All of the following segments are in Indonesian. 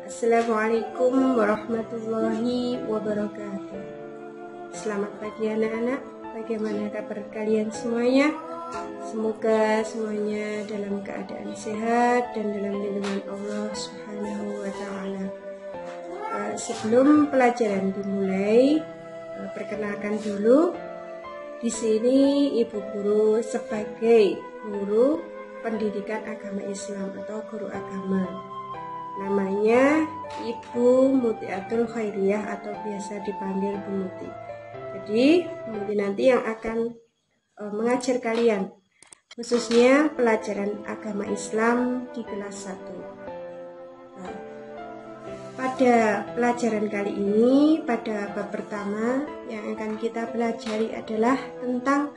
Assalamualaikum warahmatullahi wabarakatuh. Selamat pagi anak-anak. Bagaimana kabar kalian semuanya? Semoga semuanya dalam keadaan sehat dan dalam lindungan Allah Subhanahu wa Ta'ala. Sebelum pelajaran dimulai, perkenalkan dulu, di sini Ibu Guru sebagai guru pendidikan agama Islam atau guru agama. Namanya Ibu Mutiatul Khairiyah atau biasa dipanggil Bu Muti. Jadi Bu Muti nanti yang akan mengajar kalian, khususnya pelajaran agama Islam di kelas 1. Pada pelajaran kali ini, pada bab pertama yang akan kita pelajari adalah tentang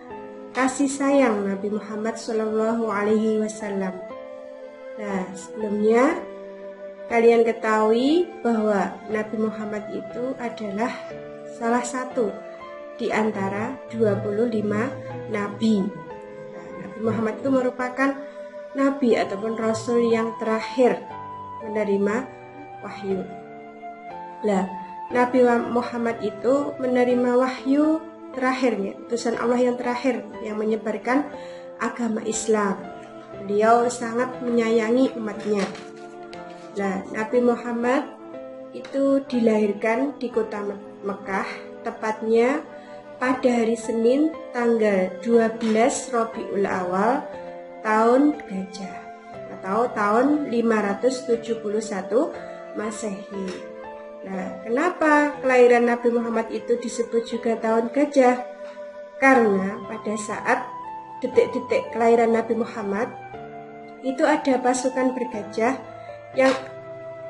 kasih sayang Nabi Muhammad SAW. Nah, sebelumnya kalian ketahui bahwa Nabi Muhammad itu adalah salah satu di antara 25 nabi. Nah, Nabi Muhammad itu merupakan nabi ataupun rasul yang terakhir menerima wahyu. Nah, Nabi Muhammad itu menerima wahyu terakhirnya, utusan Allah yang terakhir yang menyebarkan agama Islam. Beliau sangat menyayangi umatnya. Nah, Nabi Muhammad itu dilahirkan di kota Mekah, tepatnya pada hari Senin tanggal 12 Rabiul Awal tahun Gajah atau tahun 571 Masehi. Nah, kenapa kelahiran Nabi Muhammad itu disebut juga tahun Gajah? Karena pada saat detik-detik kelahiran Nabi Muhammad itu ada pasukan bergajah yang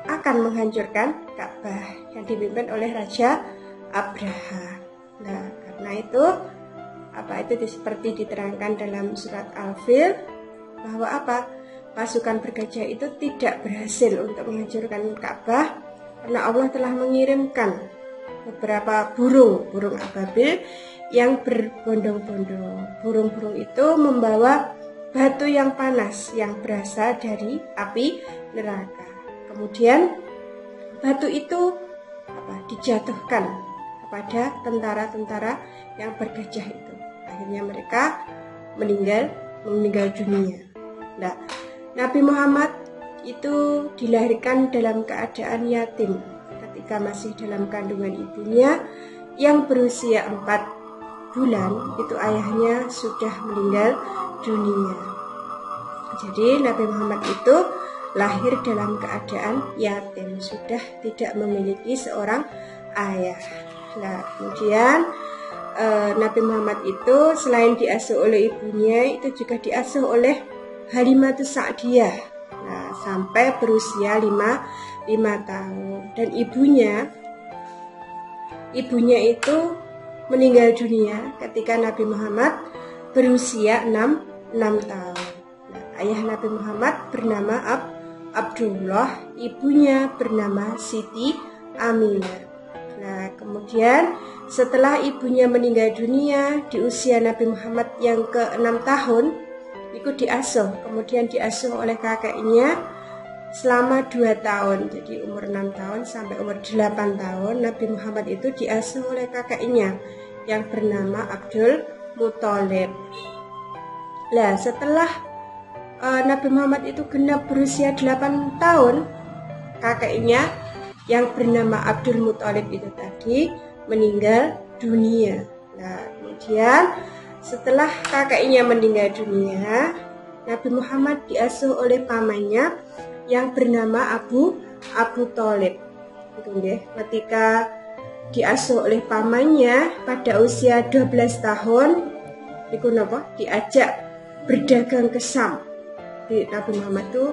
akan menghancurkan Ka'bah yang dipimpin oleh Raja Abraha. Nah, karena itu seperti diterangkan dalam surat Al-Fil bahwa pasukan bergajah itu tidak berhasil untuk menghancurkan Ka'bah karena Allah telah mengirimkan beberapa burung ababil yang berbondong-bondong. Burung-burung itu membawa batu yang panas yang berasal dari api neraka. Kemudian batu itu dijatuhkan kepada tentara-tentara yang bergajah itu. Akhirnya mereka meninggal dunia. Nah, Nabi Muhammad itu dilahirkan dalam keadaan yatim ketika masih dalam kandungan ibunya yang berusia 4 bulan. Itu ayahnya sudah meninggal dunia. Jadi Nabi Muhammad itu lahir dalam keadaan yatim, sudah tidak memiliki seorang ayah. Nah, kemudian Nabi Muhammad itu selain diasuh oleh ibunya, itu juga diasuh oleh Halimatus Sa'diyah. Nah, sampai berusia 5 tahun. Dan ibunya itu meninggal dunia ketika Nabi Muhammad berusia 6 tahun. Nah, ayah Nabi Muhammad bernama Abdullah, ibunya bernama Siti Aminah. Nah, kemudian setelah ibunya meninggal dunia di usia Nabi Muhammad yang ke-6 tahun, ikut diasuh, kemudian diasuh oleh kakeknya selama 2 tahun. Jadi umur 6 tahun sampai umur 8 tahun Nabi Muhammad itu diasuh oleh kakeknya yang bernama Abdul Muthalib. Nah, setelah Nabi Muhammad itu genap berusia 8 tahun, kakeknya yang bernama Abdul Muthalib itu tadi meninggal dunia. Nah, kemudian setelah kakeknya meninggal dunia, Nabi Muhammad diasuh oleh pamannya yang bernama Abu Thalib. Ketika diasuh oleh pamannya pada usia 12 tahun, diajak berdagang ke Syam. Nabi Muhammad itu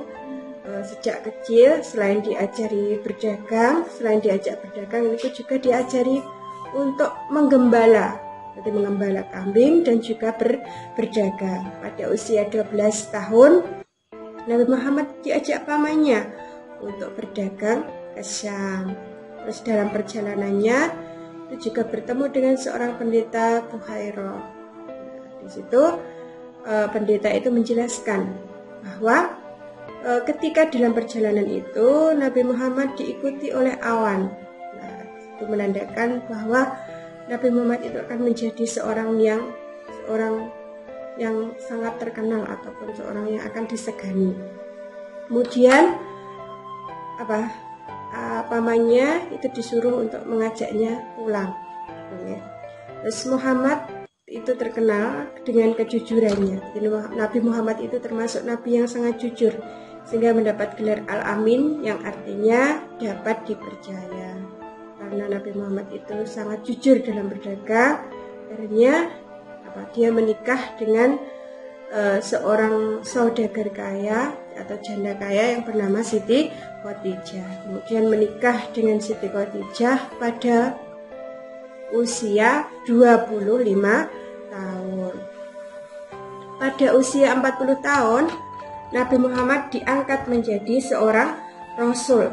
sejak kecil selain diajari berdagang, selain diajak berdagang, itu juga diajari untuk menggembala kambing dan juga berdagang. Pada usia 12 tahun Nabi Muhammad diajak pamannya untuk berdagang ke Syam. Terus dalam perjalanannya itu juga bertemu dengan seorang pendeta Buhairah. Di situ pendeta itu menjelaskan bahwa ketika dalam perjalanan itu Nabi Muhammad diikuti oleh awan. Nah, itu menandakan bahwa Nabi Muhammad itu akan menjadi seorang yang sangat terkenal ataupun seorang yang akan disegani. Kemudian pamannya itu disuruh untuk mengajaknya pulang. Terus Muhammad itu terkenal dengan kejujurannya. Jadi Nabi Muhammad itu termasuk nabi yang sangat jujur, sehingga mendapat gelar Al-Amin yang artinya dapat dipercaya. Karena Nabi Muhammad itu sangat jujur dalam berdagang, akhirnya dia menikah dengan seorang saudagar kaya atau janda kaya yang bernama Siti Khadijah. Kemudian menikah dengan Siti Khadijah pada usia 25 tahun. Pada usia 40 tahun, Nabi Muhammad diangkat menjadi seorang rasul.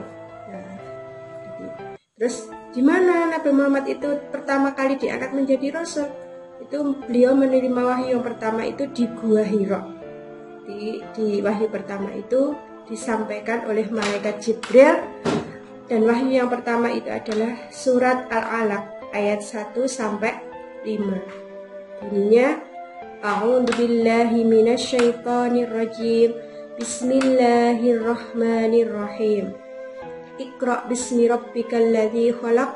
Terus di mana Nabi Muhammad itu pertama kali diangkat menjadi rasul? Itu beliau menerima wahyu yang pertama itu di Gua Hira. Di wahyu pertama itu disampaikan oleh malaikat Jibril, dan wahyu yang pertama itu adalah surat Al-Alaq ayat 1 sampai 5. Bunyinya, A'udzubillahi minasyaitonirrajim. Bismillahirrahmanirrahim. Iqra' bismi rabbikal ladzi khalaq.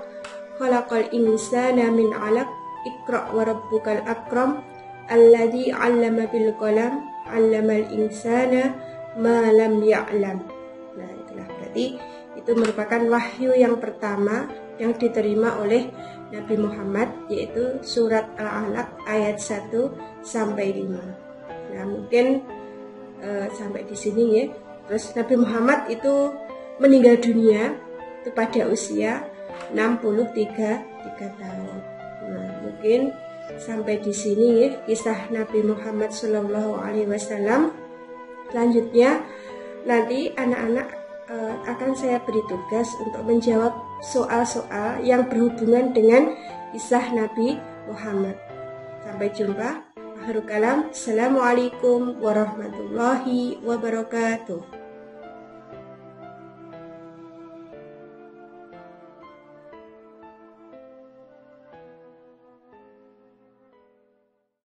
Khalaqal insana min 'alaq. Iqra' wa rabbukal akram. Alladzi 'allama bil qalam. 'allamal insana ma lam ya'lam. Nah, itulah berarti itu merupakan wahyu yang pertama yang diterima oleh Nabi Muhammad, yaitu surat Al-Alaq ayat 1 sampai 5. Nah, mungkin sampai di sini ya. Terus Nabi Muhammad itu meninggal dunia itu pada usia 63 tahun. Nah, mungkin sampai di sini ya kisah Nabi Muhammad SAW. Selanjutnya nanti anak-anak akan saya beri tugas untuk menjawab soal-soal yang berhubungan dengan kisah Nabi Muhammad. Sampai jumpa. Akhirul kalam. Assalamualaikum warahmatullahi wabarakatuh.